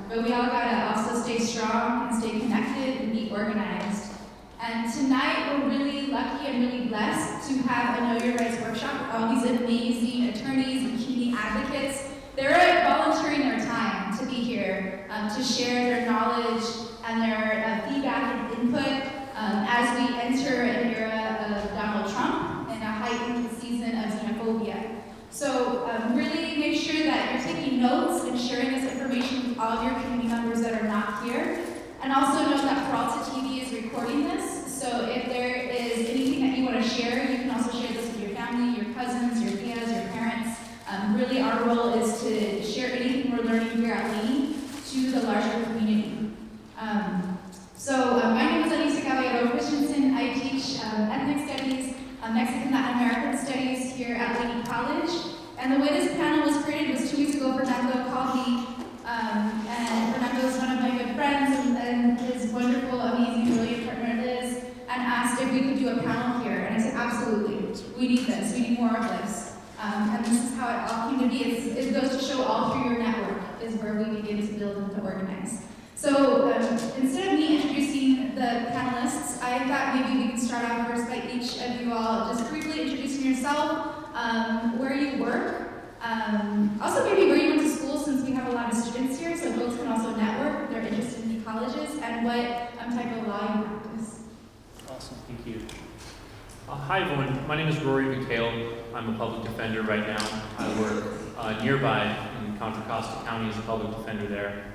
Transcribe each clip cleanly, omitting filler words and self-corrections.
But we all gotta also stay strong and stay connected and be organized. And tonight we're really lucky and really blessed to have a Know Your Rights workshop with all these amazing attorneys and community advocates. They're volunteering their time to be here to share their knowledge and their feedback and input as we enter an era of Donald Trump and a heightened season of xenophobia. So really make sure that you're taking notes and sharing this information with all of your community members that are not here. And also note that Peralta TV is recording this, so if there is anything that you want to share, you can also share this with your family, your cousins, your tias, your parents. Really our role is to share anything we're learning here at Laney to the larger community. My name is Anissa Caballero Christensen. I teach ethnic studies, Mexican Latin American studies here at Laney College. And the way this panel was created was 2 weeks ago. Fernando called me, and Fernando is one of my good friends, and his wonderful, amazing, brilliant partner Liz, and asked if we could do a panel here. And I said, absolutely, we need this, we need more of this. And this is how it all came to be. It goes to show all through your network is where we begin to build and to organize. So instead of me introducing the panelists, I thought maybe we could start off first by each of you all just briefly introducing yourself, where you work, also maybe where you went to school, since we have a lot of students here, so folks can also network if they're interested in the colleges, and what type of law you practice. Awesome, thank you. Hi everyone, my name is Rory McHale. I'm a public defender right now. I work nearby in Contra Costa County as a public defender there.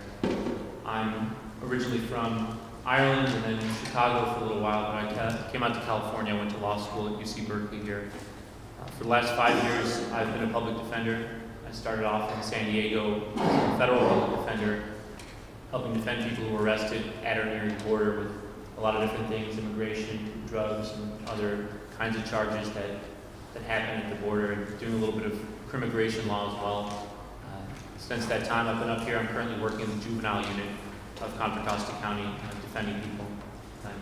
I'm originally from Ireland and then Chicago for a little while, but I came out to California. I went to law school at UC Berkeley here. For the last 5 years, I've been a public defender. I started off in San Diego as a federal public defender, helping defend people who were arrested at or near the border with a lot of different things, immigration, drugs, and other kinds of charges that happen at the border, and doing a little bit of crimmigration law as well. Since that time, I've been up here. I'm currently working in the juvenile unit of Contra Costa County, defending people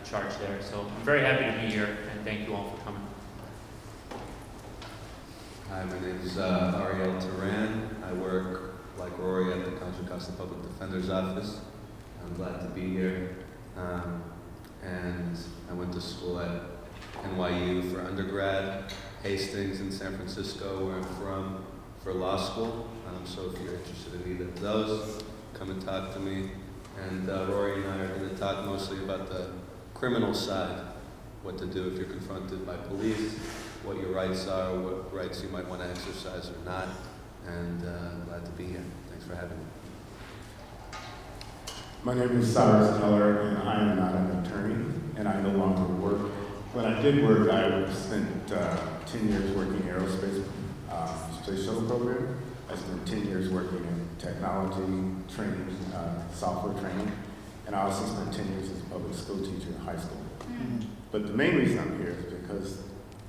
charged there. So I'm very happy to be here, and thank you all for coming. Hi, my name is Ariel Turan. I work, like Rory, at the Contra Costa Public Defender's Office. I'm glad to be here. And I went to school at NYU for undergrad, Hastings in San Francisco, where I'm from, for law school. So if you're interested in either of those, come and talk to me. And Rory and I are going to talk mostly about the criminal side, what to do if you're confronted by police, what your rights are, what rights you might want to exercise or not. And glad to be here. Thanks for having me. My name is Cyrus Keller, and I am not an attorney, and I no longer work. When I did work, I spent 10 years working in aerospace space shuttle program. I spent 10 years working in technology training, software training, and I also spent 10 years as a public school teacher in high school. Mm-hmm. But the main reason I'm here is because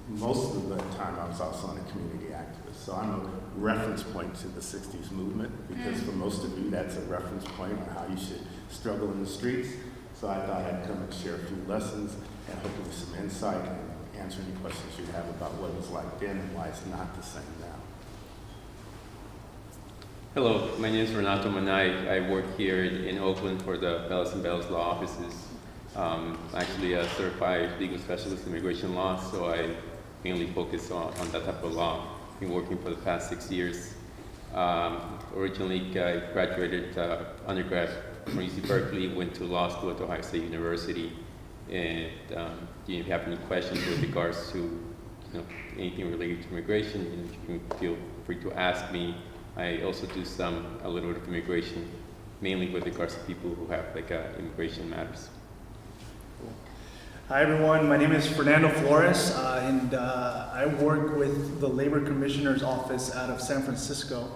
most of the time I was also a community activist. So I'm a reference point to the 60s movement, because for most of you, that's a reference point on how you should struggle in the streets. So I thought I'd come and share a few lessons and hopefully some insight and answer any questions you have about what it was like then and why it's not the same now. Hello, my name is Renato Manay. I work here in Oakland for the Bellas & Bellas law offices. Actually a certified legal specialist in immigration law, so I mainly focus on that type of law. I've been working for the past 6 years. Originally, I graduated undergrad from UC Berkeley, went to law school at Ohio State University, and if you have any questions with regards to anything related to immigration, you can feel free to ask me. I also do a little bit of immigration, mainly with regards to people who have immigration matters. Cool. Hi everyone, my name is Fernando Flores, and I work with the Labor Commissioner's Office out of San Francisco.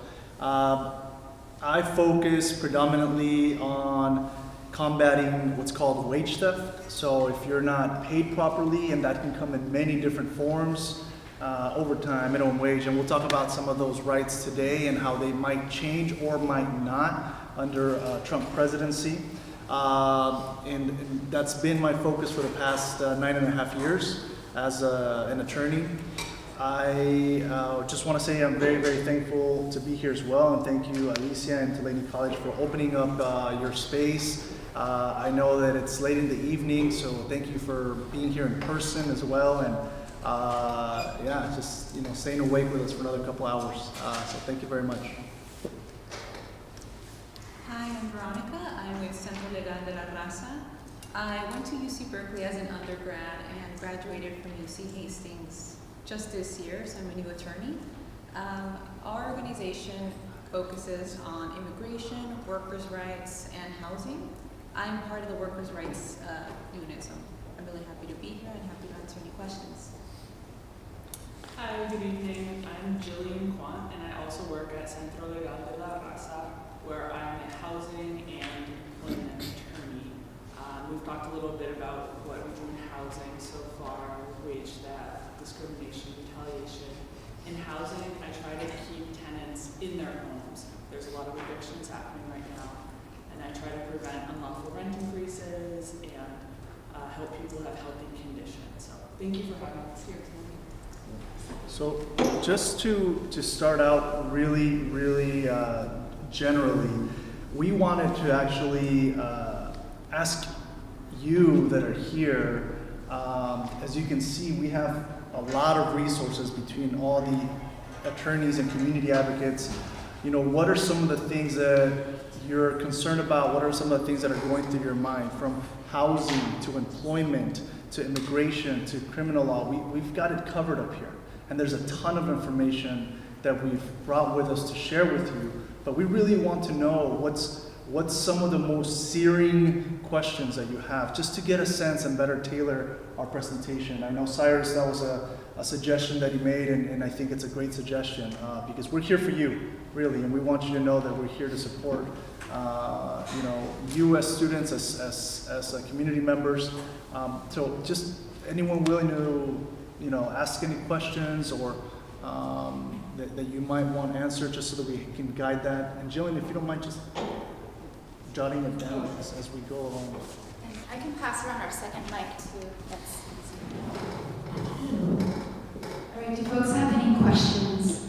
I focus predominantly on combating what's called wage theft. So if you're not paid properly, and that can come in many different forms, overtime, minimum wage, and we'll talk about some of those rights today and how they might change or might not under Trump presidency. And that's been my focus for the past 9.5 years as an attorney. I just want to say I'm very, very thankful to be here as well, and thank you, Alicia and to Laney College, for opening up your space. I know that it's late in the evening, so thank you for being here in person as well, and yeah, just staying awake with us for another couple hours. So thank you very much. Hi, I'm Veronica. I'm with Centro Legal de la Raza. I went to UC Berkeley as an undergrad and graduated from UC Hastings just this year, so I'm a new attorney. Our organization focuses on immigration, workers' rights, and housing. I'm part of the workers' rights unit, so I'm really happy to be here and happy to answer any questions. Hi, good evening. I'm Jillian Quant, and I also work at Centro Legal de la Raza, where I'm a housing and employment attorney. We've talked a little bit about what we do in housing so far, wage theft, discrimination, retaliation. In housing, I try to keep tenants in their homes. There's a lot of evictions happening right now, and I try to prevent unlawful rent increases and help people have healthy conditions. So thank you for having us here tonight. So just to start out really, really generally, we wanted to actually ask you that are here, as you can see, we have a lot of resources between all the attorneys and community advocates. What are some of the things that you're concerned about? What are some of the things that are going through your mind, from housing to employment to immigration to criminal law? We've got it covered up here. And there's a ton of information that we've brought with us to share with you. But we really want to know what's some of the most searing questions that you have, just to get a sense and better tailor our presentation. I know, Cyrus, that was a suggestion that he made, and I think it's a great suggestion, because we're here for you, really, and we want you to know that we're here to support you as students, as community members. So just anyone willing to ask any questions or that you might want answered, just so that we can guide that. And Jillian, if you don't mind just jotting it down as we go along. And I can pass around our second mic too. That's easy. All right, do folks have any questions?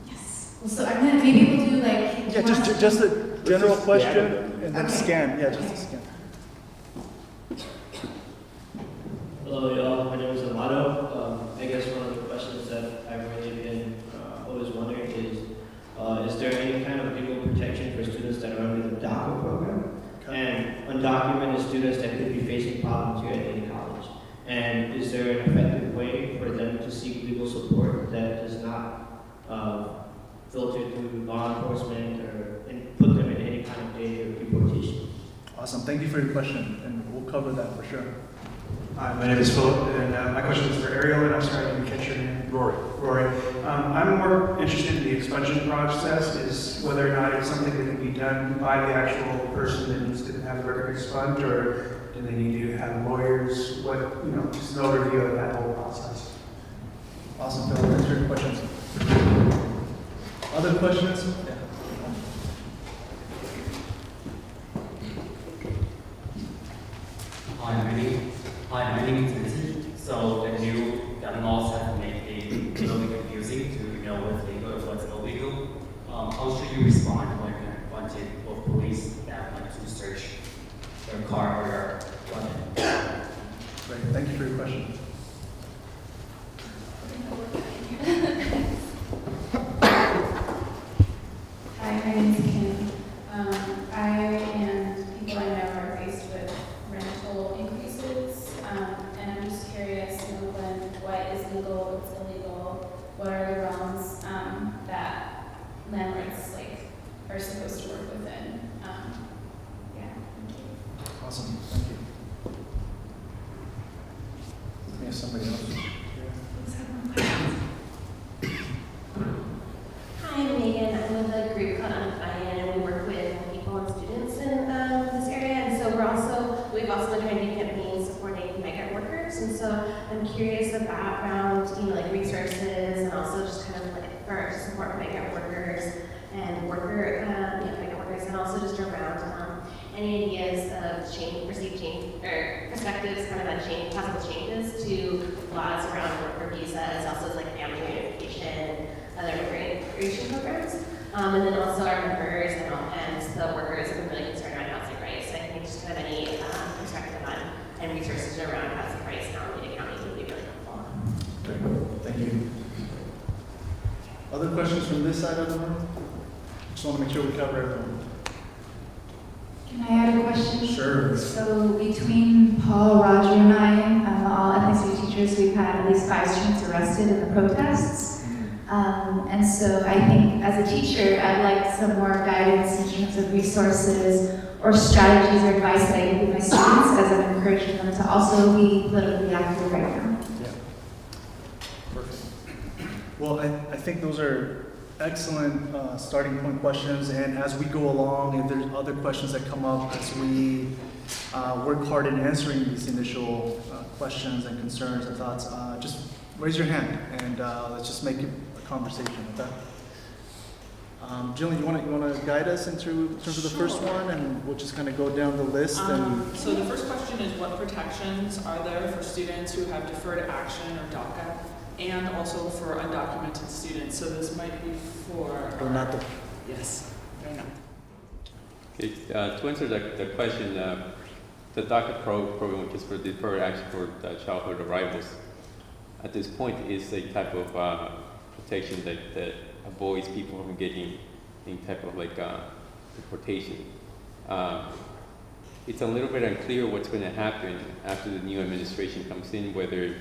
Yes. Well, so I'm gonna, maybe we'll do like... Yeah, just a general question and then scan. Yeah, just a scan. Hello, y'all. My name is Amato. I guess one of the questions that I've really been always wondering is there any kind of legal protection for students that are under the DACA program? Okay. And undocumented students that could be facing problems here at Laney College? And is there an effective way for them to seek legal support that does not filter through law enforcement or put them in any kind of danger of deportation? Awesome. Thank you for your question, and we'll cover that for sure. Hi, my name is Philip, and my question is for Ariel, and I'm sorry I didn't catch your name. Rory. I'm more interested in the expungement process, is whether or not it's something that can be done by the actual person that needs to have the record expunged, or do they need to have lawyers? Just an overview of that whole process. Awesome, Philip. Thanks for your questions. Other questions? Yeah. Hi, my name is Vincent. So the new gun laws have made it really confusing to know what's legal and what's illegal. How should you respond when confronted with police that want to search your car or your weapon? Great, thank you for your question. Hi, my name is Kim. I and people I know are faced with rental increases, and I'm just curious, Glenn, what is legal, what's illegal, what are the realms that landlords are supposed to work within? Yeah, thank you. Awesome, thank you. We have somebody else. Hi, I'm Megan. I'm with a group called Undefined works. And so I'm curious about around, like resources and also just kind of like for support migrant workers and migrant workers, and also just around any ideas of change, perceived change, or perspectives kind of on change, possible changes to laws around worker visas, also like family reunification, other immigration programs. And then also our members and the workers have been really concerned around housing rights. So I think just kind of any perspective on and resources around housing rights in Alameda County would be really helpful. Great. Thank you. Other questions from this side of the room? Just want to make sure we cover everyone. Can I add a question? Sure. So between Paul, Roger, and I, all ethnicity teachers, we've had at least 5 students arrested in the protests. And so I think as a teacher, I'd like some more guidance in terms of resources or strategies or advice that I can give my students as I'm encouraging them to also be politically active right now. Yeah. Perfect. Well, I think those are excellent starting point questions. And as we go along, if there's other questions that come up as we work hard in answering these initial questions and concerns and thoughts, just raise your hand and let's just make it a conversation. Okay? Jillian, you want to guide us in terms of the first one, and we'll just kind of go down the list. So the first question is, what protections are there for students who have deferred action or DACA, and also for undocumented students? So this might be for Renato. Yes, Renato. Okay, to answer the question, the DACA program, which is for deferred action for childhood arrivals, at this point is a type of protection that avoids people from getting any type of deportation. It's a little bit unclear what's going to happen after the new administration comes in, whether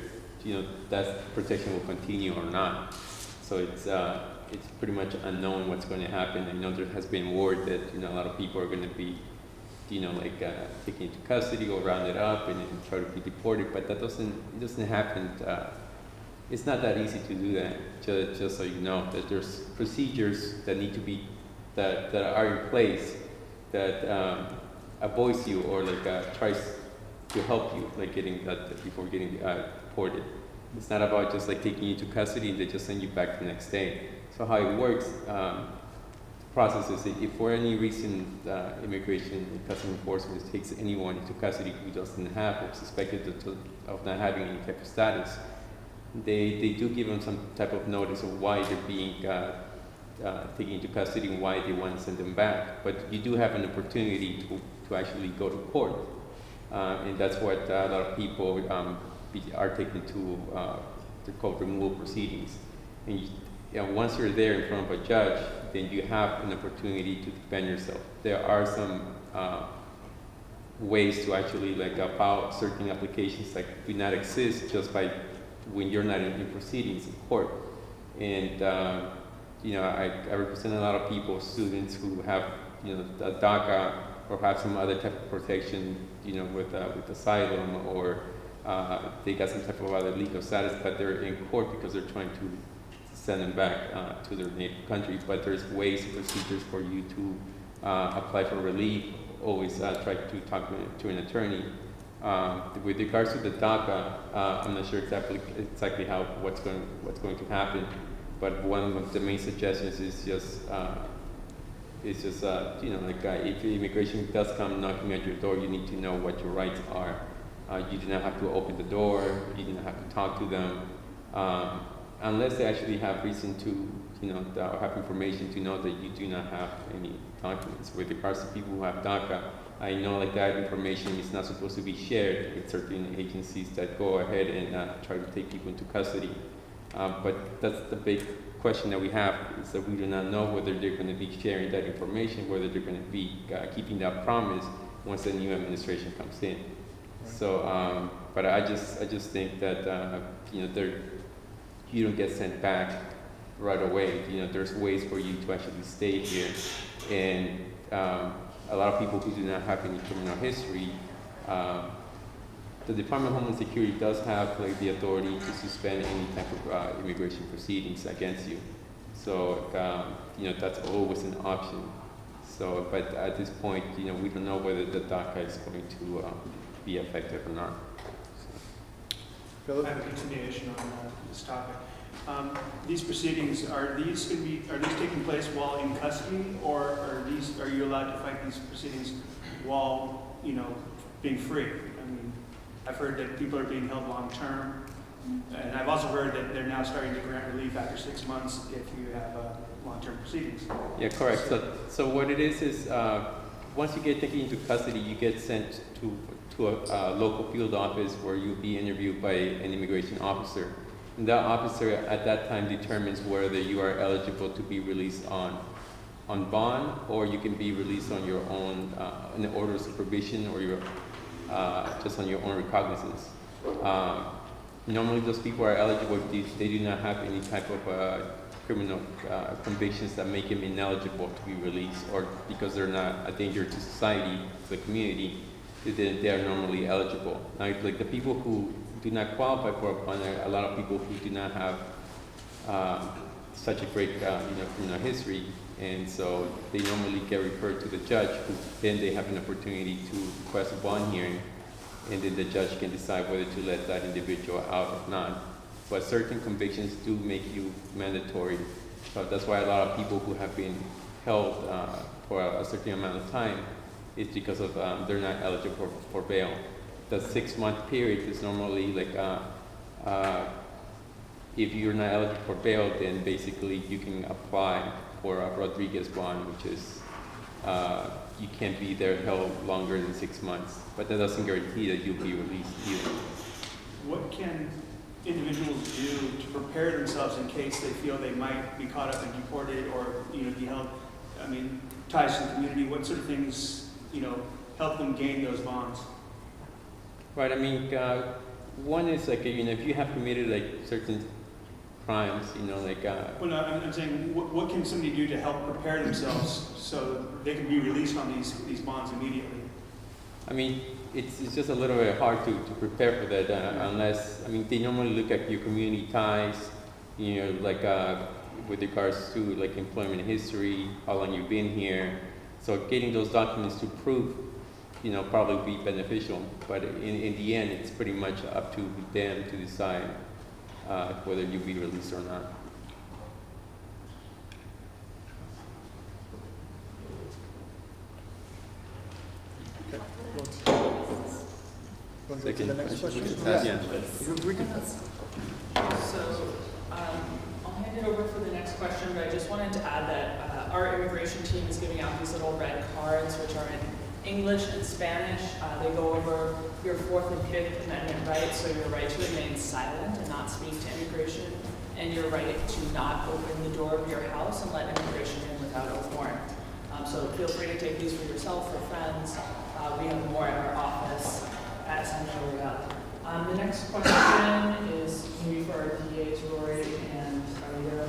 that protection will continue or not. So it's pretty much unknown what's going to happen. I know there has been word that a lot of people are going to be taken into custody or rounded up and try to be deported, but that doesn't happen. It's not that easy to do that. Just so you know, that there's procedures that need to be that are in place that avoids you or tries to help you getting that before getting deported. It's not about just taking you to custody and they just send you back the next day. So how it works, the process is if for any reason immigration and customs enforcement takes anyone into custody who doesn't have or suspected of not having any type of status, they do give them some type of notice of why they're being taken into custody and why they want to send them back. But you do have an opportunity to actually go to court. And that's what a lot of people are taken to, they're called removal proceedings. And once you're there in front of a judge, then you have an opportunity to defend yourself. There are some ways to actually file certain applications that do not exist just by when you're not in proceedings in court. And I represent a lot of people, students who have a DACA or have some other type of protection, with asylum or they got some type of other legal status, but they're in court because they're trying to send them back to their native country. But there's ways and procedures for you to apply for relief. Always try to talk to an attorney. With regards to the DACA, I'm not sure exactly what's going to happen, but one of the main suggestions is just if immigration does come knocking at your door, you need to know what your rights are. You do not have to open the door. You do not have to talk to them unless they actually have reason to, or have information to know that you do not have any documents. With regards to people who have DACA, I know that information is not supposed to be shared with certain agencies that go ahead and try to take people into custody. But that's the big question that we have, is that we do not know whether they're going to be sharing that information, whether they're going to be keeping that promise once the new administration comes in. Right. So, but I just think that you don't get sent back right away. There's ways for you to actually stay here, and a lot of people who do not have any criminal history, the Department of Homeland Security does have the authority to suspend any type of immigration proceedings against you. So that's always an option. So, but at this point, we don't know whether the DACA is going to be effective or not. So. Philip? I have a continuation on this topic. These proceedings, are these taking place while in custody, or are you allowed to fight these proceedings while, being free? I mean, I've heard that people are being held long term, and I've also heard that they're now starting to grant relief after 6 months if you have long-term proceedings. Yeah, correct. So what it is once you get taken into custody, you get sent to a local field office where you'll be interviewed by an immigration officer. And that officer at that time determines whether you are eligible to be released on bond, or you can be released on your own, in an order of supervision, or just on your own recognizance. Normally those people are eligible if they do not have any type of criminal convictions that make them ineligible to be released, or because they're not a danger to society, to the community, they are normally eligible. Now, like the people who do not qualify for a bond, a lot of people who do not have such a great criminal history, and so they normally get referred to the judge, who then they have an opportunity to request a bond hearing, and then the judge can decide whether to let that individual out or not. But certain convictions do make you mandatory. So that's why a lot of people who have been held for a certain amount of time is because of they're not eligible for bail. The 6-month period is normally like if you're not eligible for bail, then basically you can apply for a Rodriguez bond, which is you can't be there held longer than 6 months. But that doesn't guarantee that you'll be released either. What can individuals do to prepare themselves in case they feel they might be caught up and deported, or be held? I mean, ties to the community. What sort of things help them gain those bonds? Right. I mean, one is like if you have committed like certain crimes, Well, no, I'm saying, what can somebody do to help prepare themselves so they can be released on these bonds immediately? I mean, it's just a little bit hard to prepare for that unless, they normally look at your community ties, with regards to like employment history, how long you've been here. So getting those documents to prove, probably be beneficial. But in the end, it's pretty much up to them to decide whether you'll be released or not. Want to go to the next question? Yeah. We can. So I'll hand it over for the next question, but I just wanted to add that our immigration team is giving out these little red cards, which are in English and Spanish. They go over your 4th and 5th Amendment rights, so your right to remain silent and not speak to immigration, and your right to not open the door of your house and let immigration in without a warrant. So feel free to take these for yourself or friends. We have more at our office at Central Legal. The next question is maybe for our DAs, Rory and Ariel.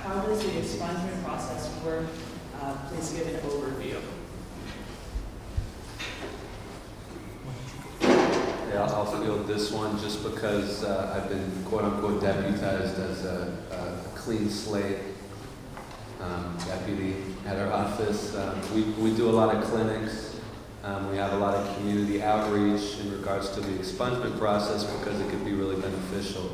How does the expungement process work? Please give an overview. Yeah, I'll field this one just because I've been quote-unquote deputized as a clean slate deputy at our office. We do a lot of clinics. We have a lot of community outreach in regards to the expungement process because it could be really beneficial.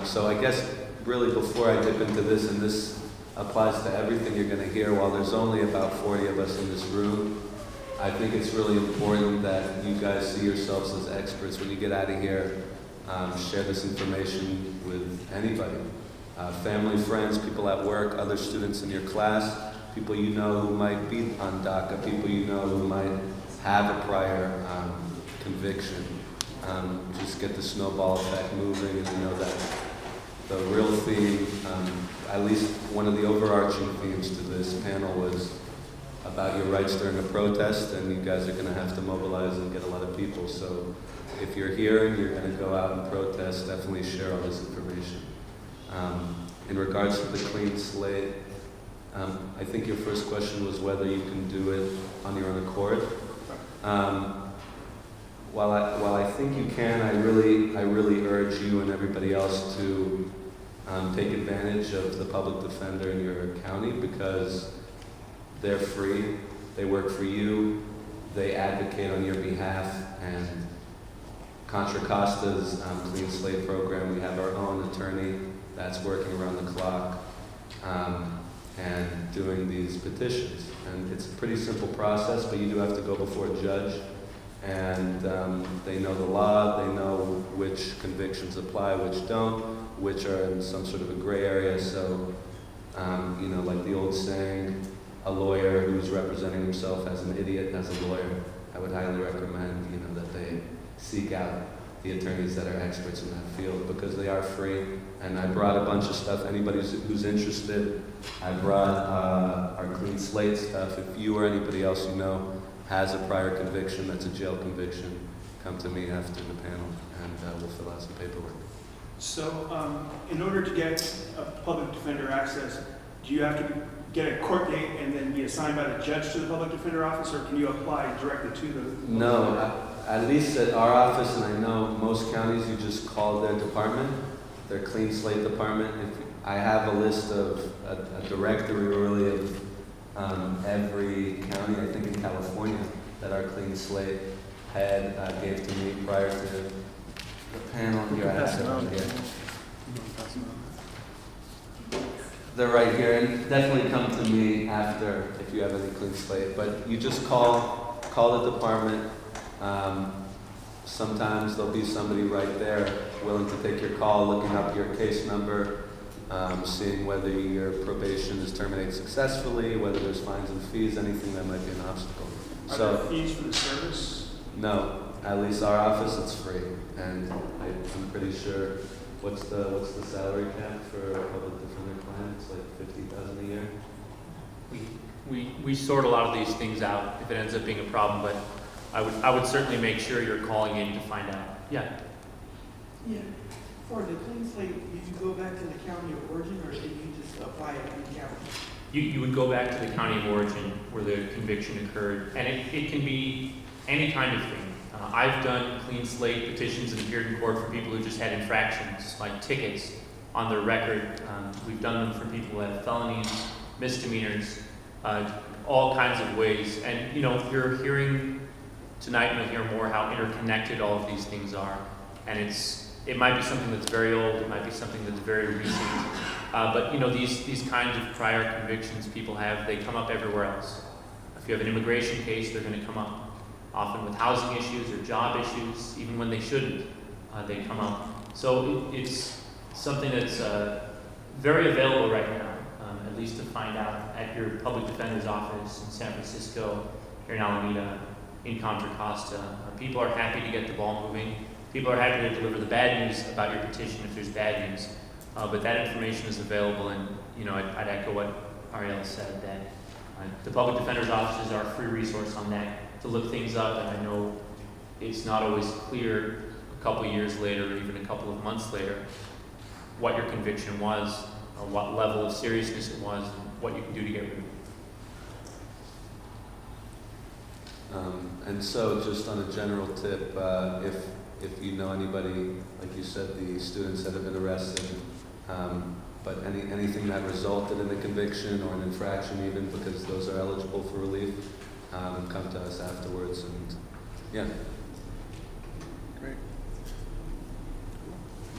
So I guess really before I dip into this, and this applies to everything you're going to hear, while there's only about 40 of us in this room, I think it's really important that you guys see yourselves as experts when you get out of here. Share this information with anybody. Family, friends, people at work, other students in your class, people you know who might be on DACA, people you know who might have a prior conviction. Just get the snowball effect moving, and I know that the real theme, at least one of the overarching themes to this panel was about your rights during a protest, and you guys are going to have to mobilize and get a lot of people. So if you're here and you're going to go out and protest, definitely share all this information. In regards to the clean slate, I think your first question was whether you can do it on your own accord. While I think you can, I really urge you and everybody else to take advantage of the public defender in your county, because they're free, they work for you, they advocate on your behalf, and Contra Costa's Clean Slate program, we have our own attorney that's working around the clock and doing these petitions. And it's a pretty simple process, but you do have to go before a judge. And they know the law, they know which convictions apply, which don't, which are in some sort of a gray area. So, you know, like the old saying, a lawyer who's representing himself as an idiot as a lawyer, I would highly recommend, you know, that they seek out the attorneys that are experts in that field, because they are free. And I brought a bunch of stuff. Anybody who's interested, I brought our Clean Slate stuff. If you or anybody else you know has a prior conviction that's a jail conviction, come to me after the panel, and we'll fill out some paperwork. So, in order to get a public defender access, do you have to get a court date and then be assigned by the judge to the public defender office, or can you apply directly to the? No, at least at our office, and I know most counties, you just call their department, their Clean Slate department. I have a list of a directory really of every county, I think in California, that our Clean Slate head gave to me prior to the panel. Here, I have them here. They're right here, and definitely come to me after if you have any Clean Slate. But you just call the department. Sometimes there'll be somebody right there willing to take your call, looking up your case number, seeing whether your probation is terminated successfully, whether there's fines and fees, anything that might be an obstacle. Are there fees for the service? No, at least our office, it's free, and I'm pretty sure. What's the salary cap for a public defender client? It's like $50,000 a year. We sort a lot of these things out if it ends up being a problem, but I would certainly make sure you're calling in to find out. Yeah. Yeah. For the Clean Slate, did you go back to the county of origin, or did you just apply it in the county? You would go back to the county of origin where the conviction occurred, and it can be any kind of thing. I've done Clean Slate petitions and appeared in court for people who just had infractions, like tickets on their record. We've done them for people who have felonies, misdemeanors, all kinds of ways. And you know, you're hearing tonight, you'll hear more how interconnected all of these things are. And it might be something that's very old, it might be something that's very recent. But you know, these kinds of prior convictions people have, they come up everywhere else. If you have an immigration case, they're going to come up. Often with housing issues or job issues, even when they shouldn't, they come up. So it's something that's very available right now, at least to find out at your public defender's office in San Francisco, here in Alameda, in Contra Costa. People are happy to get the ball moving. People are happy to deliver the bad news about your petition if there's bad news. But that information is available, and you know, I'd echo what Ariel said, that the public defender's offices are a free resource on that to look things up, and I know it's not always clear a couple years later or even a couple of months later what your conviction was, or what level of seriousness it was, and what you can do to get rid of it. And so just on a general tip, if you know anybody, like you said, the students that have been arrested, but anything that resulted in a conviction or an infraction even, because those are eligible for relief, come to us afterwards, and yeah. Great.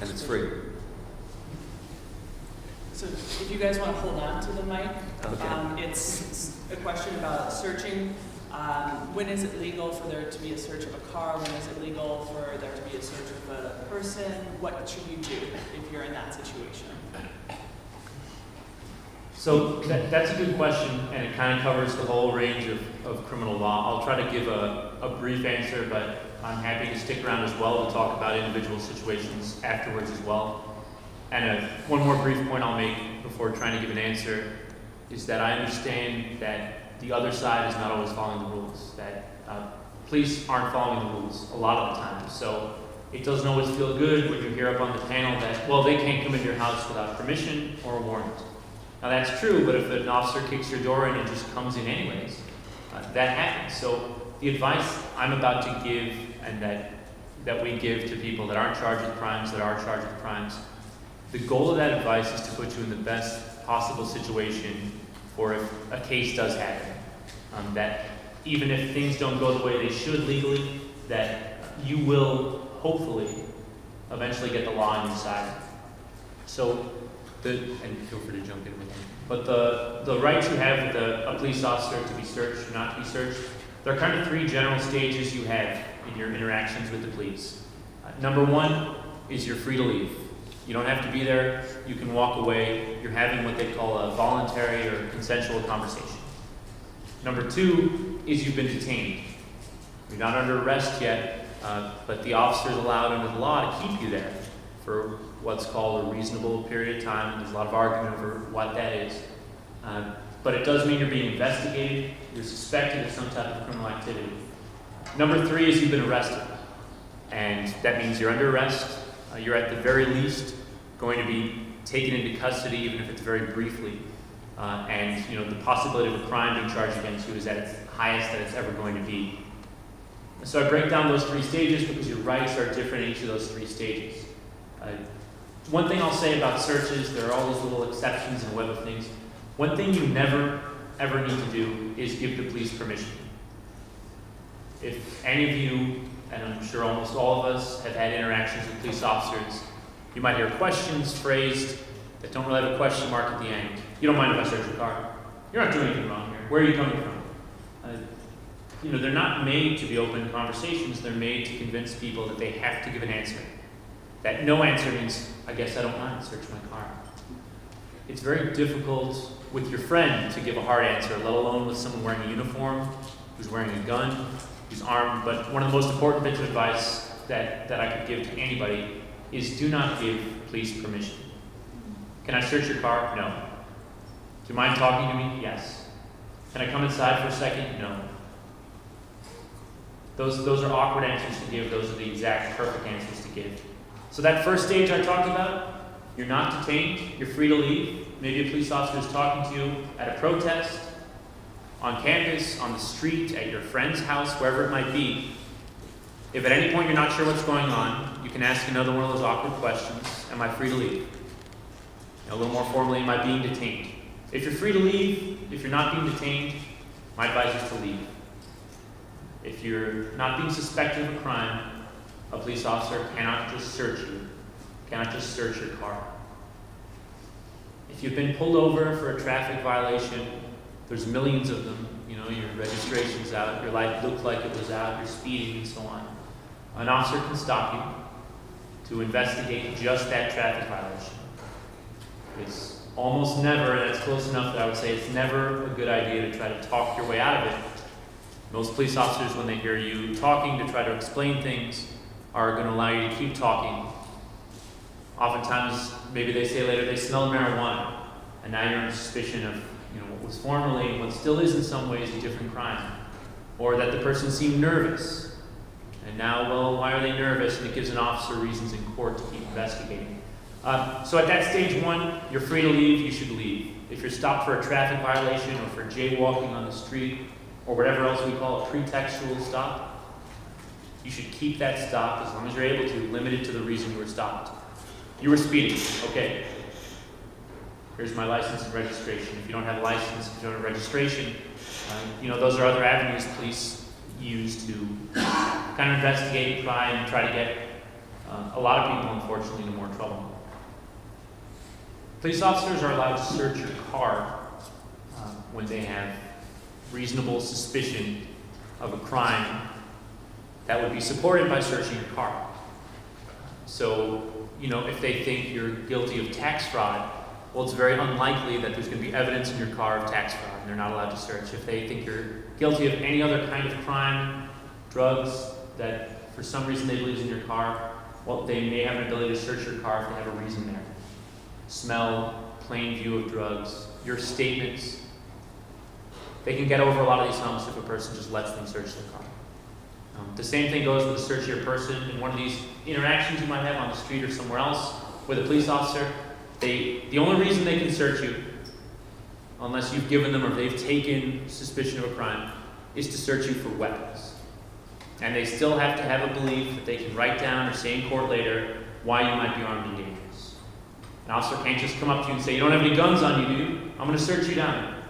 And it's free. So if you guys want to hold on to the mic, Okay. it's a question about searching. When is it legal for there to be a search of a car? When is it legal for there to be a search of a person? What should you do if you're in that situation? So that's a good question, and it kind of covers the whole range of criminal law. I'll try to give a brief answer, but I'm happy to stick around as well to talk about individual situations afterwards as well. And one more brief point I'll make before trying to give an answer is that I understand that the other side is not always following the rules, that police aren't following the rules a lot of the time. So it doesn't always feel good when you hear up on the panel that, well, they can't come into your house without permission or a warrant. Now that's true, but if an officer kicks your door in and just comes in anyways, that happens. So the advice I'm about to give, and that we give to people that aren't charged with crimes, that are charged with crimes, the goal of that advice is to put you in the best possible situation for if a case does happen. That even if things don't go the way they should legally, that you will hopefully, eventually get the law on your side. So, and feel free to jump in with anything. But the rights you have with a police officer to be searched or not to be searched, there are kind of three general stages you have in your interactions with the police. Number one is you're free to leave. You don't have to be there. You can walk away. You're having what they call a voluntary or consensual conversation. Number two is you've been detained. You're not under arrest yet, but the officer is allowed under the law to keep you there for what's called a reasonable period of time. There's a lot of argument over what that is. But it does mean you're being investigated. You're suspected of some type of criminal activity. Number three is you've been arrested. And that means you're under arrest. You're at the very least going to be taken into custody, even if it's very briefly. And the possibility of a crime being charged against you is at its highest that it's ever going to be. So I break down those three stages because your rights are different in each of those three stages. One thing I'll say about searches, there are all these little exceptions and web of things. One thing you never, ever need to do is give the police permission. If any of you, and I'm sure almost all of us, have had interactions with police officers, you might hear questions phrased that don't really have a question mark at the end. You don't mind if I search your car? You're not doing anything wrong here. Where are you coming from? They're not made to be open conversations. They're made to convince people that they have to give an answer. That no answer means, I guess I don't mind, search my car. It's very difficult with your friend to give a hard answer, let alone with someone wearing a uniform, who's wearing a gun, who's armed. But one of the most important bits of advice that I could give to anybody is do not give police permission. Can I search your car? No. Do you mind talking to me? Yes. Can I come inside for a second? No. Those are awkward answers to give. Those are the exact perfect answers to give. So that first stage I talked about, you're not detained, you're free to leave. Maybe a police officer is talking to you at a protest, on campus, on the street, at your friend's house, wherever it might be. If at any point you're not sure what's going on, you can ask another one of those awkward questions, am I free to leave? A little more formally, am I being detained? If you're free to leave, if you're not being detained, my advice is to leave. If you're not being suspected of a crime, a police officer cannot just search you, cannot just search your car. If you've been pulled over for a traffic violation, there's millions of them. Your registration's out, your light looked like it was out, you're speeding and so on. An officer can stop you to investigate just that traffic violation. It's almost never, and that's close enough that I would say it's never a good idea to try to talk your way out of it. Most police officers, when they hear you talking to try to explain things, are going to allow you to keep talking. Oftentimes, maybe they say later they smell marijuana, and now you're under suspicion of what was formerly, what still is in some ways, a different crime. Or that the person seemed nervous, and now, well, why are they nervous? And it gives an officer reasons in court to keep investigating. So at that stage one, you're free to leave, you should leave. If you're stopped for a traffic violation or for jaywalking on the street, or whatever else we call a pretextual stop, you should keep that stop as long as you're able to, limited to the reason you were stopped. You were speeding, okay. Here's my license and registration. If you don't have a license, if you don't have registration, those are other avenues police use to kind of investigate, try to get a lot of people, unfortunately, into more trouble. Police officers are allowed to search your car when they have reasonable suspicion of a crime that would be supported by searching your car. So, if they think you're guilty of tax fraud, well, it's very unlikely that there's going to be evidence in your car of tax fraud, and they're not allowed to search. If they think you're guilty of any other kind of crime, drugs, that for some reason they believe is in your car, well, they may have an ability to search your car if they have a reason there. Smell, plain view of drugs, your statements. They can get over a lot of these humps if a person just lets them search the car. The same thing goes with the search of your person. In one of these interactions you might have on the street or somewhere else with a police officer, the only reason they can search you, unless you've given them or they've taken suspicion of a crime, is to search you for weapons. And they still have to have a belief that they can write down or say in court later why you might be armed and dangerous. An officer can't just come up to you and say, you don't have any guns on you, do you? I'm going to search you down.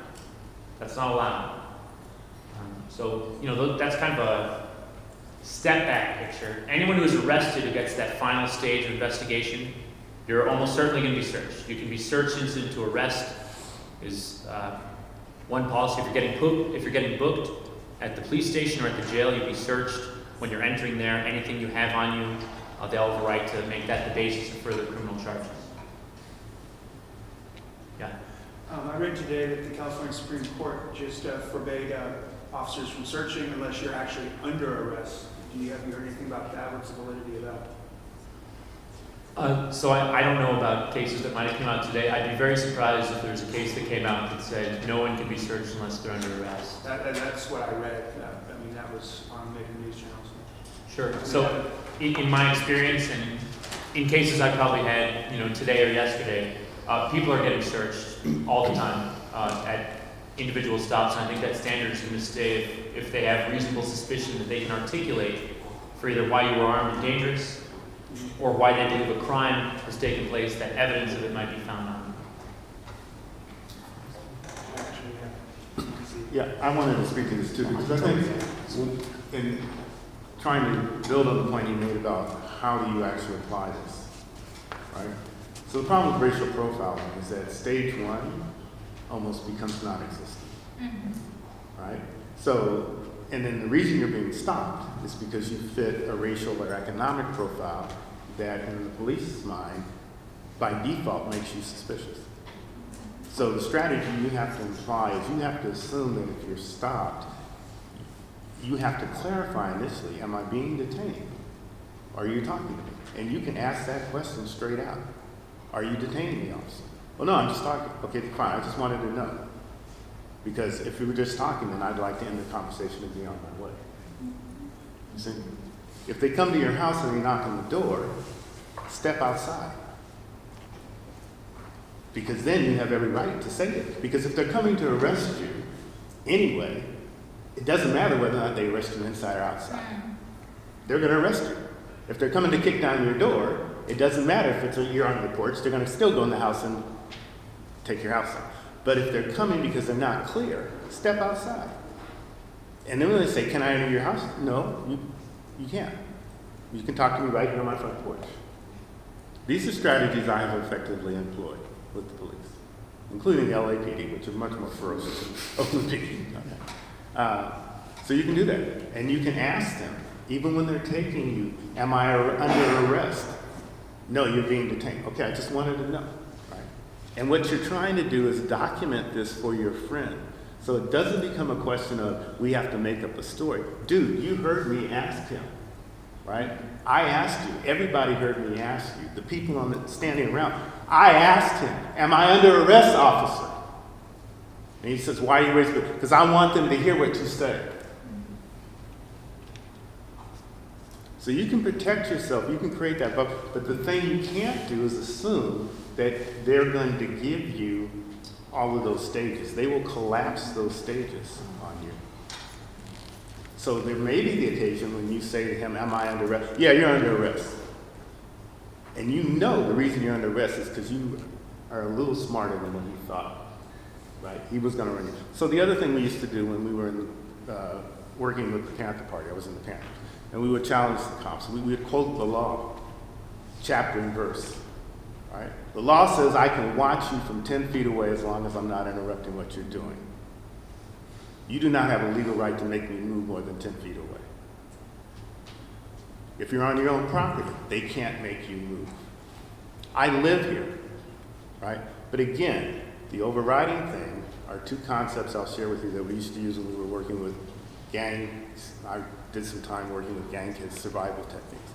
That's not allowed. So, that's kind of step back picture. Anyone who is arrested who gets that final stage of investigation, you're almost certainly going to be searched. You can be searched instant to arrest is one policy. If you're getting booked at the police station or at the jail, you'll be searched when you're entering there. Anything you have on you, they'll have a right to make that the basis of further criminal charges. Yeah. I read today that the California Supreme Court just forbade officers from searching unless you're actually under arrest. Have you heard anything about that? What's the validity of that? So I don't know about cases that might have come out today. I'd be very surprised if there's a case that came out that said no one can be searched unless they're under arrest. That's what I read. I mean, that was on major news channels. Sure. So in my experience and in cases I probably had, today or yesterday, people are getting searched all the time at individual stops, and I think that standard is going to stay if they have reasonable suspicion that they can articulate for either why you were armed and dangerous or why they believe a crime has taken place, that evidence of it might be found on them. Yeah, I wanted to speak to this too, because I think in trying to build on the point you made about how do you actually apply this, right? So the problem with racial profiling is that stage one almost becomes non-existent, right? So, and then the reason you're being stopped is because you fit a racial or economic profile that in the police's mind, by default, makes you suspicious. So the strategy you have to imply is you have to assume that if you're stopped, you have to clarify initially, am I being detained? Are you talking to me? And you can ask that question straight out. Are you detaining me, officer? Well, no, I'm just talking. Okay, fine, I just wanted to know. Because if we were just talking, then I'd like to end the conversation and be on my way. You see? If they come to your house and they knock on the door, step outside. Because then you have every right to say it. Because if they're coming to arrest you anyway, it doesn't matter whether or not they arrest you inside or outside. They're going to arrest you. If they're coming to kick down your door, it doesn't matter if you're on the porch, they're going to still go in the house and take your house out. But if they're coming because they're not clear, step outside. And then when they say, can I enter your house? No, you can't. You can talk to me right here on my front porch. These are strategies I have effectively employed with the police, including the LAPD, which is much more ferocious than Oakland PD. So you can do that. And you can ask them, even when they're taking you, am I under arrest? No, you're being detained. Okay, I just wanted to know. Right? And what you're trying to do is document this for your friend. So it doesn't become a question of, we have to make up a story. Dude, you heard me ask him, right? I asked you. Everybody heard me ask you. The people standing around. I asked him, am I under arrest, officer? And he says, why are you raising it? Because I want them to hear what you say. So you can protect yourself, you can create that, but the thing you can't do is assume that they're going to give you all of those stages. They will collapse those stages on you. So there may be the occasion when you say to him, am I under arrest? Yeah, you're under arrest. And you know the reason you're under arrest is because you are a little smarter than what he thought, right? He was going to run you. So the other thing we used to do when we were working with the Panther Party, I was in the Panther, and we would challenge the cops. We would quote the law, chapter and verse, right? The law says I can watch you from 10 feet away as long as I'm not interrupting what you're doing. You do not have a legal right to make me move more than 10 feet away. If you're on your own property, they can't make you move. I live here, right? But again, the overriding thing are two concepts I'll share with you that we used to use when we were working with gangs. I did some time working with gang kids, survival techniques.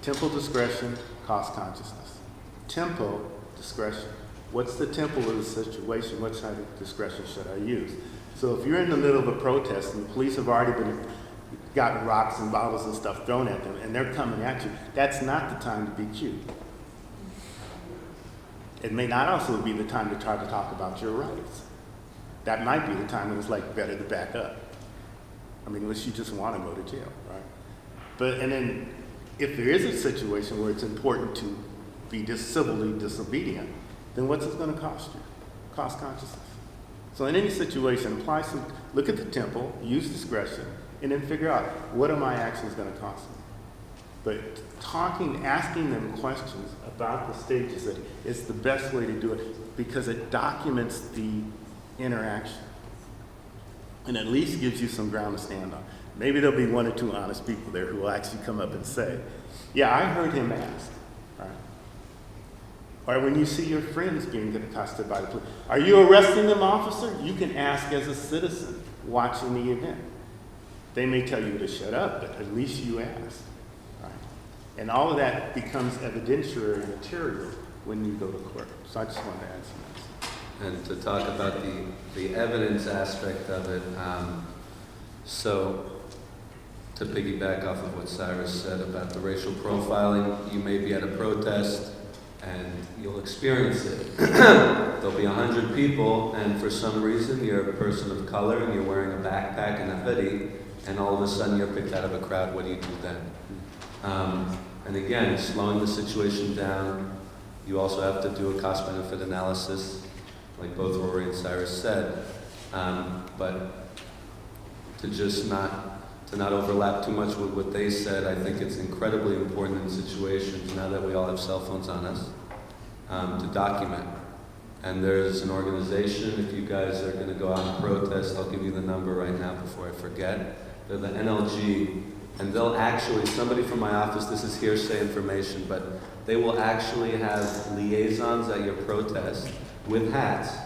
Tempo discretion, cost consciousness. Tempo discretion. What's the tempo of the situation? What kind of discretion should I use? So if you're in the middle of a protest and the police have already gotten rocks and bottles and stuff thrown at them and they're coming at you, that's not the time to be cute. It may not also be the time to try to talk about your rights. That might be the time when it's like better to back up. I mean, unless you just want to go to jail, right? And then if there is a situation where it's important to be civilly disobedient, then what's it going to cost you? Cost consciousness. So in any situation, apply some look at the temple, use discretion, and then figure out what are my actions going to cost me. But asking them questions about the stages is the best way to do it because it documents the interaction and at least gives you some ground to stand on. Maybe there'll be one or two honest people there who will actually come up and say, yeah, I heard him ask. Right? Or when you see your friends being accosted by the police, are you arresting them, officer? You can ask as a citizen watching the event. They may tell you to shut up, but at least you asked. Right? And all of that becomes evidentiary material when you go to court. So I just wanted to add some. And to talk about the evidence aspect of it, so to piggyback off of what Cyrus said about the racial profiling, you may be at a protest and you'll experience it. There'll be 100 people, and for some reason you're a person of color and you're wearing a backpack and a hoodie, and all of a sudden you're picked out of a crowd. What do you do then? And again, slowing the situation down. You also have to do a cost-benefit analysis, like both Rory and Cyrus said, but to not overlap too much with what they said, I think it's incredibly important in situations, now that we all have cell phones on us, to document. And there's an organization, if you guys are going to go out and protest, I'll give you the number right now before I forget. They're the NLG, and they'll actually, somebody from my office, this is hearsay information, but they will actually have liaisons at your protest with hats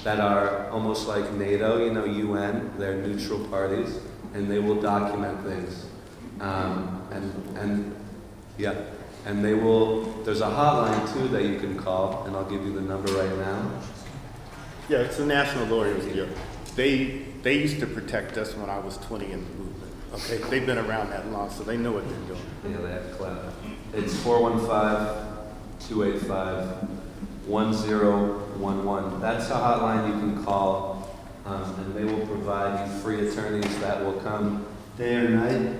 that are almost like NATO, UN, they're neutral parties, and they will document things. And they will, there's a hotline too that you can call, and I'll give you the number right now. Yeah, it's the National Lawyers Guild. They used to protect us when I was 20 in the movement. Okay, they've been around that long, so they know what they're doing. Yeah, they have clap. It's 415-285-1011. That's a hotline you can call, and they will provide you free attorneys that will come day or night,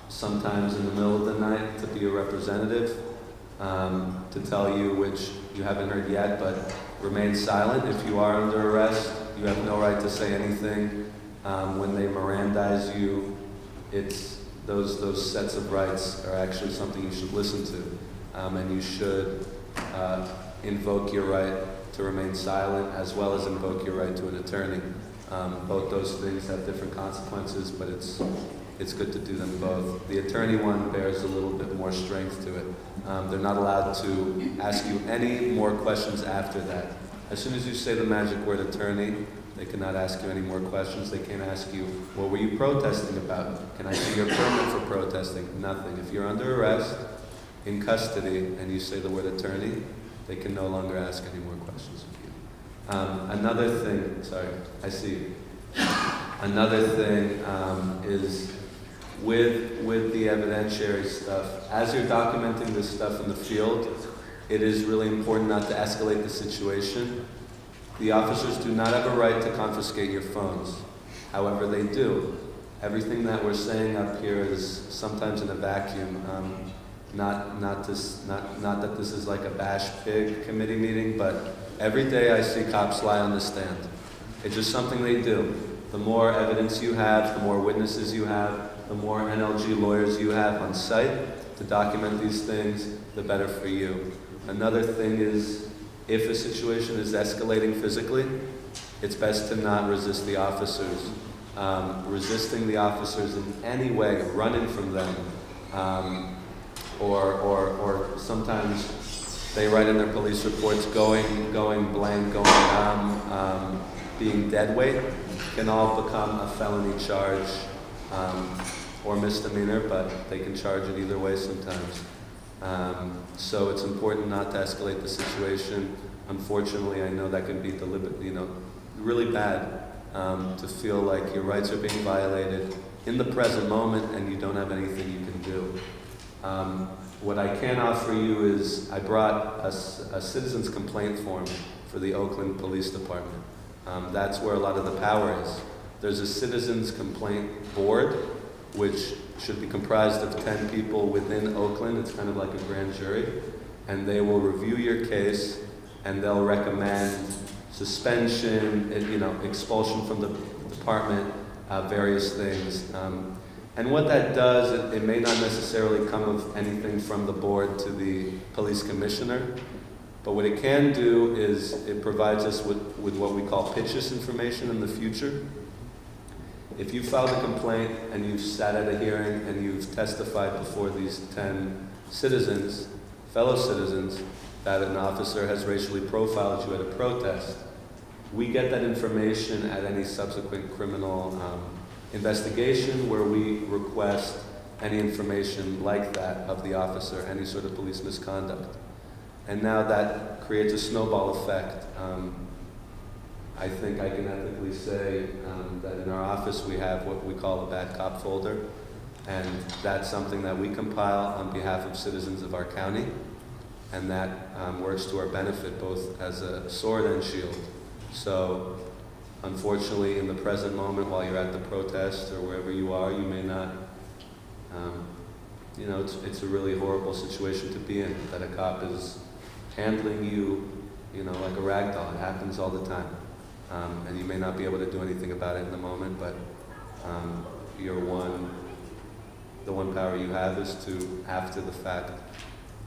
sometimes in the middle of the night, to be a representative, to tell you, which you haven't heard yet, but remain silent. If you are under arrest, you have no right to say anything. When they Mirandize you, it's those sets of rights are actually something you should listen to, and you should invoke your right to remain silent, as well as invoke your right to an attorney. Both those things have different consequences, but it's good to do them both. The attorney one bears a little bit more strength to it. They're not allowed to ask you any more questions after that. As soon as you say the magic word attorney, they cannot ask you any more questions. They can't ask you, what were you protesting about? Can I see your permit for protesting? Nothing. If you're under arrest, in custody, and you say the word attorney, they can no longer ask any more questions of you. Another thing, sorry, I see. Another thing is with the evidentiary stuff, as you're documenting this stuff in the field, it is really important not to escalate the situation. The officers do not have a right to confiscate your phones. However, they do. Everything that we're saying up here is sometimes in a vacuum. Not that this is like a bash pig committee meeting, but every day I see cops lie on the stand. It's just something they do. The more evidence you have, the more witnesses you have, the more NLG lawyers you have on site to document these things, the better for you. Another thing is, if a situation is escalating physically, it's best to not resist the officers. Resisting the officers in any way, running from them, or sometimes they write in their police reports going blank, going numb, being dead weight, can all become a felony charge or misdemeanor, but they can charge it either way sometimes. So it's important not to escalate the situation. Unfortunately, I know that can be really bad, to feel like your rights are being violated in the present moment and you don't have anything you can do. What I can offer you is, I brought a citizen's complaint form for the Oakland Police Department. That's where a lot of the power is. There's a citizen's complaint board, which should be comprised of 10 people within Oakland. It's kind of like a grand jury. And they will review your case, and they'll recommend suspension, expulsion from the department, various things. And what that does, it may not necessarily come of anything from the board to the police commissioner, but what it can do is it provides us with what we call pitches information in the future. If you filed a complaint and you've sat at a hearing and you've testified before these 10 citizens, fellow citizens, that an officer has racially profiled you at a protest, we get that information at any subsequent criminal investigation where we request any information like that of the officer, any sort of police misconduct. And now that creates a snowball effect. I think I can ethically say that in our office we have what we call a bad cop folder, and that's something that we compile on behalf of citizens of our county, and that works to our benefit both as a sword and shield. So unfortunately, in the present moment, while you're at the protest or wherever you are, you may not, it's a really horrible situation to be in, that a cop is handling you, like a rag doll. It happens all the time. And you may not be able to do anything about it in the moment, but the one power you have is to, after the fact,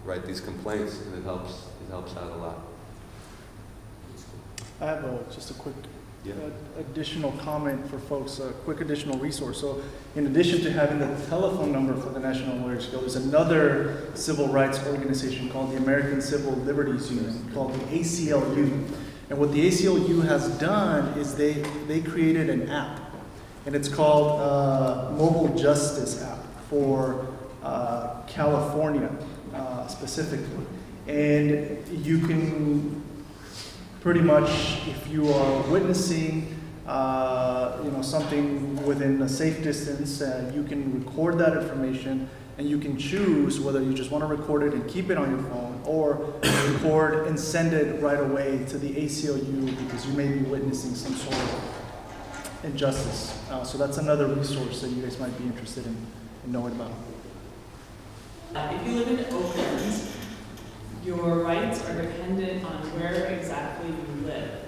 write these complaints, and it helps out a lot. I have just a quick additional comment for folks, a quick additional resource. So in addition to having the telephone number for the National Lawyers Guild, there's another civil rights organization called the American Civil Liberties Union, called the ACLU. And what the ACLU has done is they created an app, and it's called Mobile Justice App for California specifically. And you can pretty much, if you are witnessing something within a safe distance, you can record that information, and you can choose whether you just want to record it and keep it on your phone, or record and send it right away to the ACLU because you may be witnessing some sort of injustice. So that's another resource that you guys might be interested in knowing about. If you live in Oakland, your rights are dependent on where exactly you live.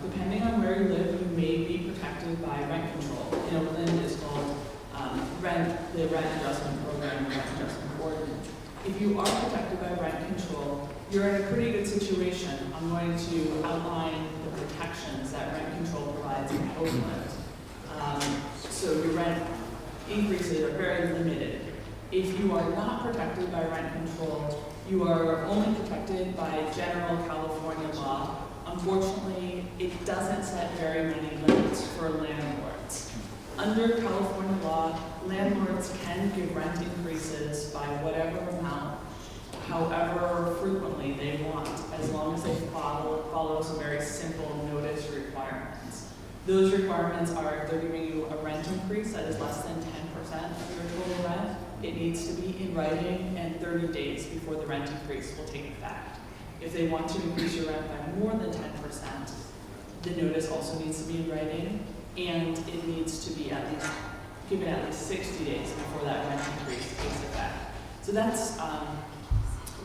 Depending on where you live, you may be protected by rent control. In Oakland, it's called the Rent Adjustment Program, the Rent Adjustment Ordinance. If you are protected by rent control, you're in a pretty good situation. I'm going to outline the protections that rent control provides in Oakland. So your rent increases are very limited. If you are not protected by rent control, you are only protected by general California law. Unfortunately, it doesn't set very many limits for landlords. Under California law, landlords can give rent increases by whatever amount, however frequently they want, as long as they follow some very simple notice requirements. Those requirements are, if they're giving you a rent increase that is less than 10% of your total rent, it needs to be in writing and 30 days before the rent increase will take effect. If they want to increase your rent by more than 10%, the notice also needs to be in writing, and it needs to be given at least 60 days before that rent increase takes effect. So that's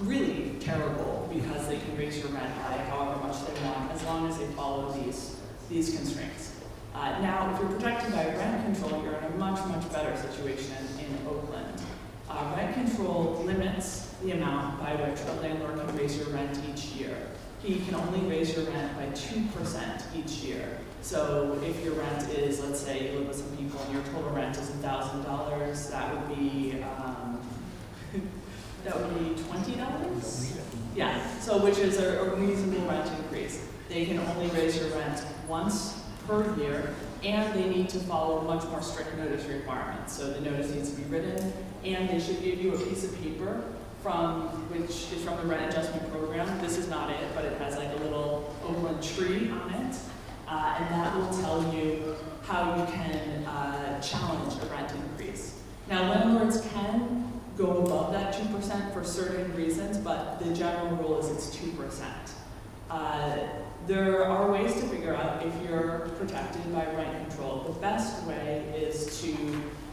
really terrible because they can raise your rent by however much they want as long as they follow these constraints. Now, if you're protected by rent control, you're in a much, much better situation in Oakland. Rent control limits the amount by which a landlord can raise your rent each year. He can only raise your rent by 2% each year. So if your rent is, let's say you live with some people and your total rent is $1,000, that would be $20? Yeah, so which is a reasonable rent increase. They can only raise your rent once per year, and they need to follow much more strict notice requirements. So the notice needs to be written, and they should give you a piece of paper which is from the Rent Adjustment Program. This is not it, but it has like a little Oakland tree on it, and that will tell you how you can challenge a rent increase. Now, landlords can go above that 2% for certain reasons, but the general rule is it's 2%. There are ways to figure out if you're protected by rent control. The best way is to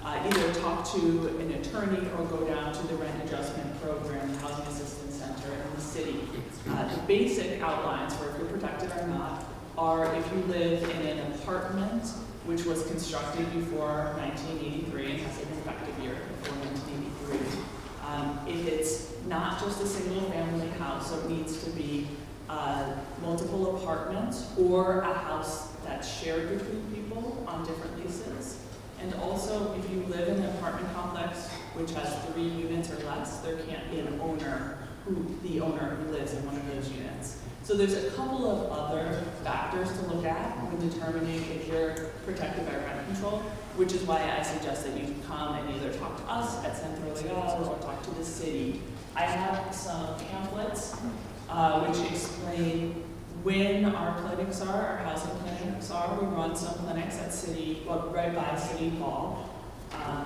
either talk to an attorney or go down to the Rent Adjustment Program, the Housing Assistance Center in the city. The basic outlines for if you're protected or not are if you live in an apartment which was constructed before 1983 and has an effective year before 1983. If it's not just a single family house, so it needs to be multiple apartments or a house that's shared between people on different leases. And also, if you live in an apartment complex which has 3 units or less, there can't be an owner the owner who lives in one of those units. So there's a couple of other factors to look at when determining if you're protected by rent control, which is why I suggest that you come and either talk to us at Centro Legal or talk to the city. I have some pamphlets which explain when our clinics are, our housing clinics are. We run some clinics at right by City Hall.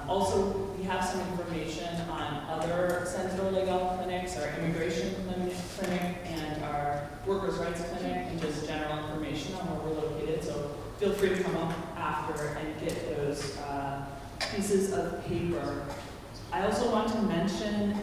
Also, we have some information on other Centro Legal clinics, our immigration clinic and our workers' rights clinic, and just general information on where we're located. So feel free to come up after and get those pieces of paper. I also want to mention,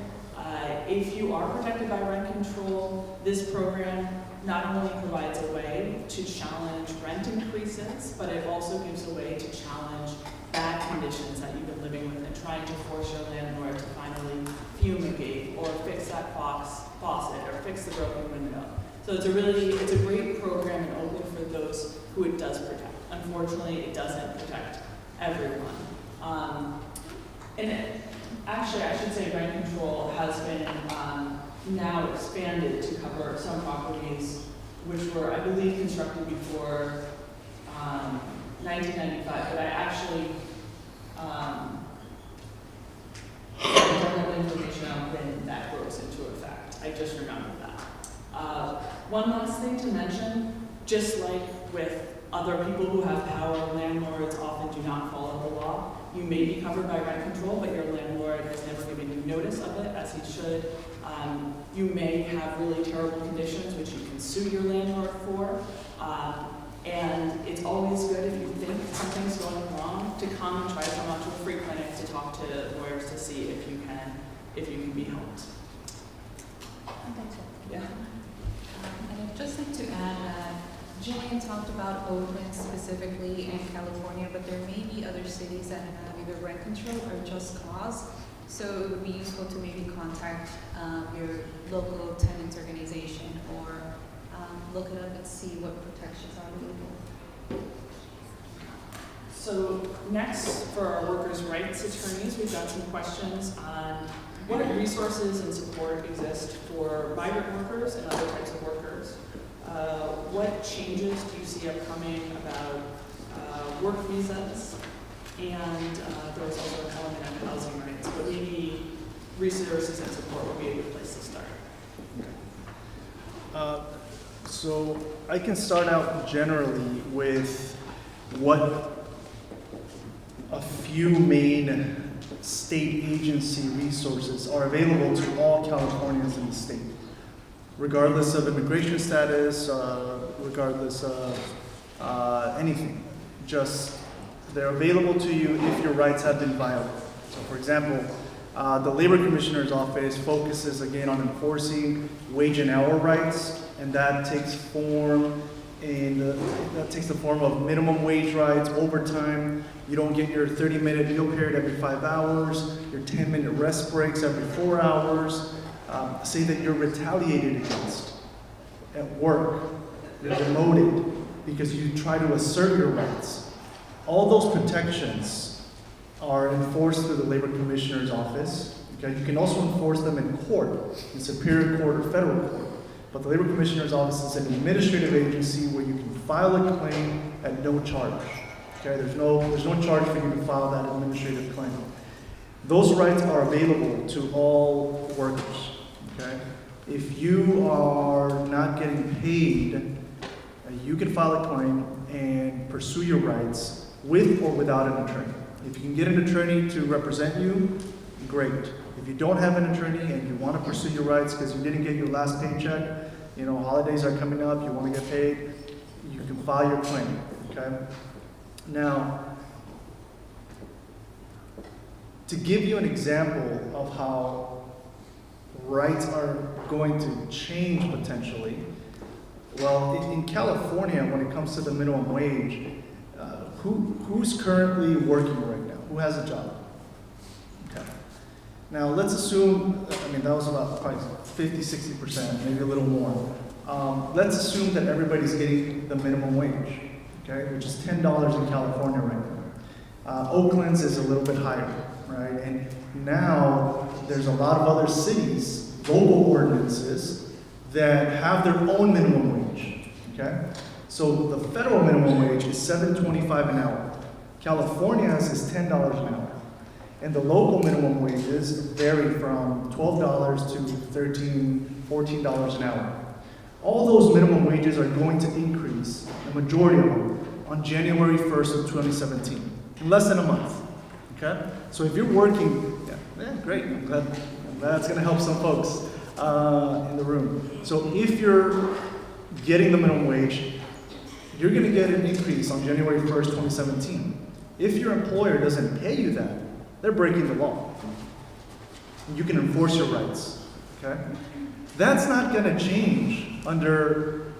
if you are protected by rent control, this program not only provides a way to challenge rent increases, but it also gives a way to challenge bad conditions that you've been living with and trying to force your landlord to finally fumigate or fix that faucet or fix the broken window. So it's a great program and open for those who it does protect. Unfortunately, it doesn't protect everyone. Actually, I should say rent control has been now expanded to cover some properties which were, I believe, constructed before 1995, but I actually don't have information on when that goes into effect. I just remember that. One last thing to mention, just like with other people who have power, landlords often do not follow the law. You may be covered by rent control, but your landlord has never given you notice of it, as he should. You may have really terrible conditions, which you can sue your landlord for. And it's always good if you think something's going wrong to come and try to come out to a free clinic to talk to lawyers to see if you can be helped. Yeah. And I'd just like to add that Jillian talked about Oakland specifically and California, but there may be other cities that have either rent control or just cause. So it would be useful to maybe contact your local tenants organization or look it up and see what protections are available. So next, for our workers' rights attorneys, we've got some questions on what resources and support exist for migrant workers and other types of workers. What changes do you see upcoming about work visas? And there was also an element of housing rights, but maybe resources and support would be a good place to start. So I can start out generally with what a few main state agency resources are available to all Californians in the state, regardless of immigration status, regardless of anything. Just they're available to you if your rights have been violated. So for example, the Labor Commissioner's Office focuses again on enforcing wage and hour rights, and that takes the form of minimum wage rights, overtime. You don't get your 30-minute meal period every 5 hours, your 10-minute rest breaks every 4 hours. Say that you're retaliated against at work, you're demoted because you try to assert your rights. All those protections are enforced through the Labor Commissioner's Office. Okay? You can also enforce them in court, in Superior Court or Federal Court. But the Labor Commissioner's Office is an administrative agency where you can file a claim at no charge. Okay? There's no charge for you to file that administrative claim. Those rights are available to all workers. Okay? If you are not getting paid, you can file a claim and pursue your rights with or without an attorney. If you can get an attorney to represent you, great. If you don't have an attorney and you want to pursue your rights because you didn't get your last paycheck, holidays are coming up, you want to get paid, you can file your claim, okay? Now, to give you an example of how rights are going to change potentially, Well, in California, when it comes to the minimum wage, who's currently working right now? Who has a job? Okay. Now, let's assume, that was about probably 50, 60%, maybe a little more. Let's assume that everybody's getting the minimum wage, okay, which is $10 in California right now. Oakland's is a little bit higher, right? And now there's a lot of other cities, local ordinances, that have their own minimum wage, okay? So the federal minimum wage is $7.25 an hour. California's is $10 an hour. And the local minimum wages vary from $12 to $13, $14 an hour. All those minimum wages are going to increase, the majority of them, on January 1st of 2017, in less than a month, okay? So if you're working, yeah, great, I'm glad it's gonna help some folks in the room. So if you're getting the minimum wage, you're gonna get an increase on January 1st, 2017. If your employer doesn't pay you that, they're breaking the law. You can enforce your rights, okay? That's not gonna change under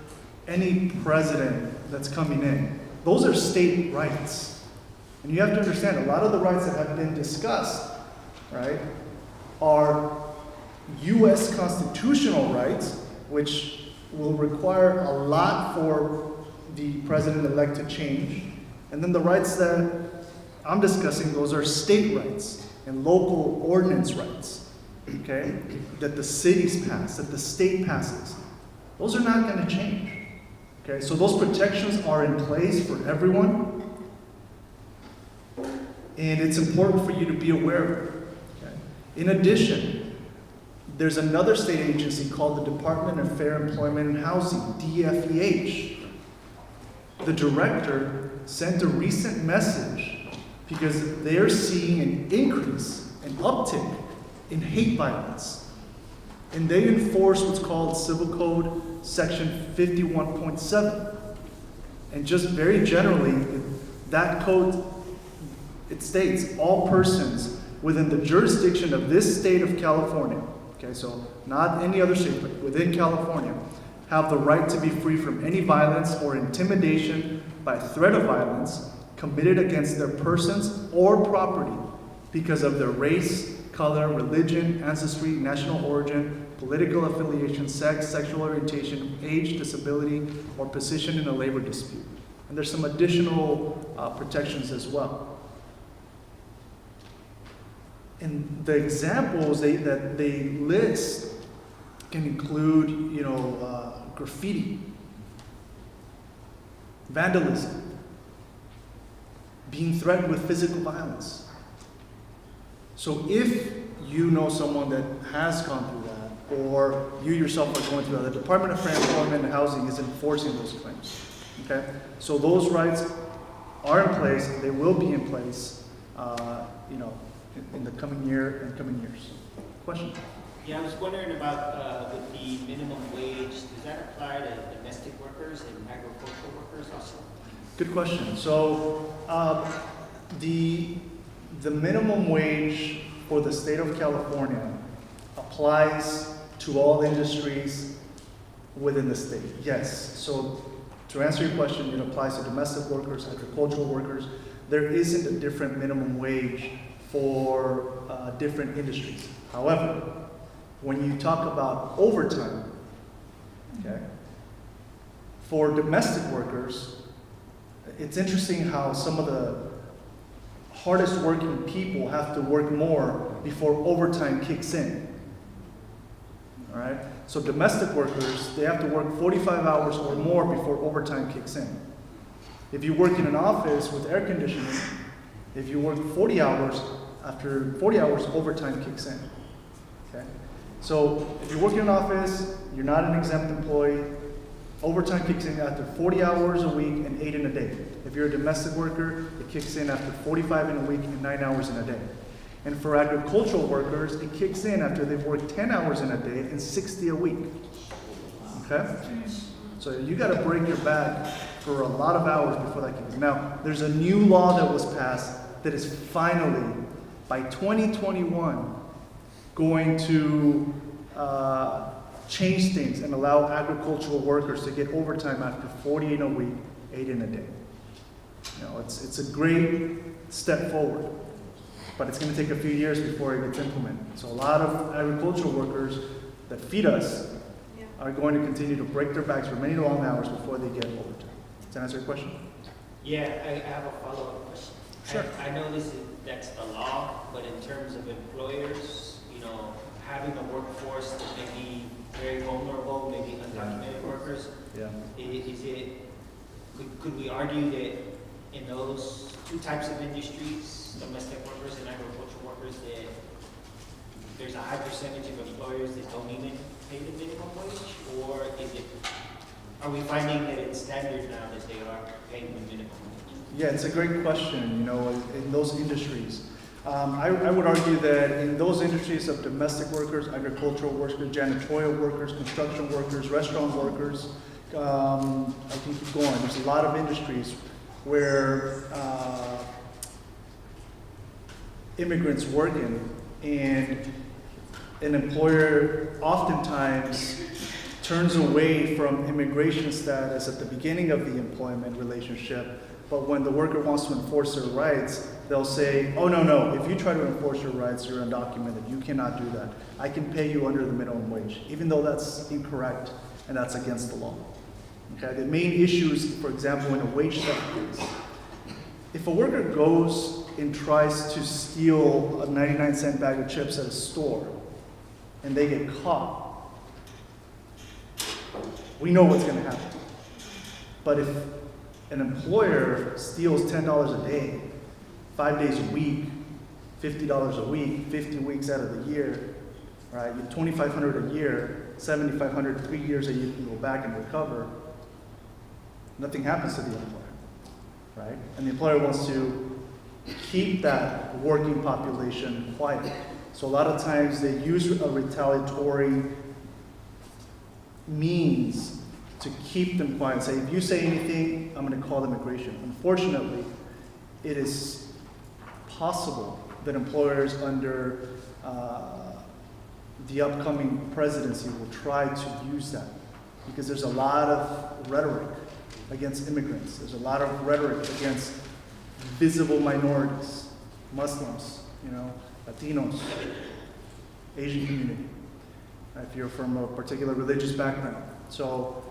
any president that's coming in. Those are state rights. And you have to understand, a lot of the rights that have been discussed, right, are US constitutional rights, which will require a lot for the president-elect to change. And then the rights that I'm discussing, those are state rights and local ordinance rights, okay, that the cities pass, that the state passes. Those are not going to change, okay? So those protections are in place for everyone, and it's important for you to be aware of it, okay? In addition, there's another state agency called the Department of Fair Employment and Housing, DFEH. The director sent a recent message because they're seeing an increase, an uptick in hate violence. And they enforce what's called Civil Code Section 51.7. And just very generally, that code, it states all persons within the jurisdiction of this state of California, okay, so not any other state, but within California, have the right to be free from any violence or intimidation by threat of violence committed against their persons or property because of their race, color, religion, ancestry, national origin, political affiliation, sex, sexual orientation, age, disability, or position in a labor dispute. And there's some additional protections as well. And the examples that they list can include, graffiti, vandalism, being threatened with physical violence. So if you know someone that has gone through that, or you yourself are going through that, the Department of Fair Employment and Housing is enforcing those claims, okay? So those rights are in place, they will be in place, in the coming year and coming years. Question? Yeah, I was wondering about with the minimum wage, does that apply to domestic workers and agricultural workers also? Good question. So the minimum wage for the state of California applies to all industries within the state. Yes. So to answer your question, it applies to domestic workers, agricultural workers. There isn't a different minimum wage for different industries. However, when you talk about overtime, okay, for domestic workers, it's interesting how some of the hardest working people have to work more before overtime kicks in. All right? So domestic workers, they have to work 45 hours or more before overtime kicks in. If you work in an office with air conditioning, if you work 40 hours, after 40 hours, overtime kicks in. Okay? So if you work in an office, you're not an exempt employee, overtime kicks in after 40 hours a week and 8 in a day. If you're a domestic worker, it kicks in after 45 in a week and 9 hours in a day. And for agricultural workers, it kicks in after they've worked 10 hours in a day and 60 a week. Okay? So you got to break your back for a lot of hours before that kicks in. Now, there's a new law that was passed that is finally, by 2021, going to change things and allow agricultural workers to get overtime after 40 in a week, 8 in a day. You know, it's a great step forward, but it's going to take a few years before it gets implemented. So a lot of agricultural workers that feed us are going to continue to break their backs for many long hours before they get overtime. Does that answer your question? Yeah, I have a follow-up question. Sure. I know that's the law, but in terms of employers, you know, having a workforce that may be very vulnerable, maybe undocumented workers, Yeah. could we argue that in those two types of industries, domestic workers and agricultural workers, that there's a high percentage of employers that don't even pay the minimum wage? Or are we finding that it's standard now that they are paying the minimum wage? Yeah, it's a great question, you know, in those industries. I would argue that in those industries of domestic workers, agricultural workers, janitorial workers, construction workers, restaurant workers, I can keep going. There's a lot of industries where immigrants work in, and an employer oftentimes turns away from immigration status at the beginning of the employment relationship, but when the worker wants to enforce their rights, they'll say, oh, no, if you try to enforce your rights, you're undocumented. You cannot do that. I can pay you under the minimum wage, even though that's incorrect and that's against the law. Okay? The main issues, for example, in a wage theft case, if a worker goes and tries to steal a 99-cent bag of chips at a store and they get caught, we know what's going to happen. But if an employer steals $10 a day, 5 days a week, $50 a week, 50 weeks out of the year, right? You have $2,500 a year, $7,500 3 years that you can go back and recover. Nothing happens to the employer, right? And the employer wants to keep that working population quiet. So a lot of times they use a retaliatory means to keep them quiet. Say, if you say anything, I'm going to call immigration. Unfortunately, it is possible that employers under the upcoming presidency will try to use that, because there's a lot of rhetoric against immigrants. There's a lot of rhetoric against visible minorities, Muslims, you know, Latinos, Asian community, if you're from a particular religious background. So,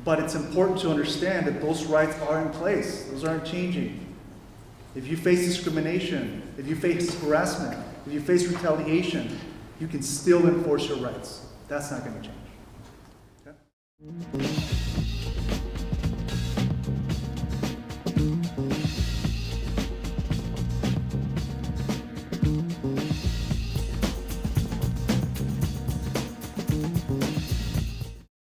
but it's important to understand that those rights are in place. Those aren't changing. If you face discrimination, if you face harassment, if you face retaliation, you can still enforce your rights. That's not going to change. Okay?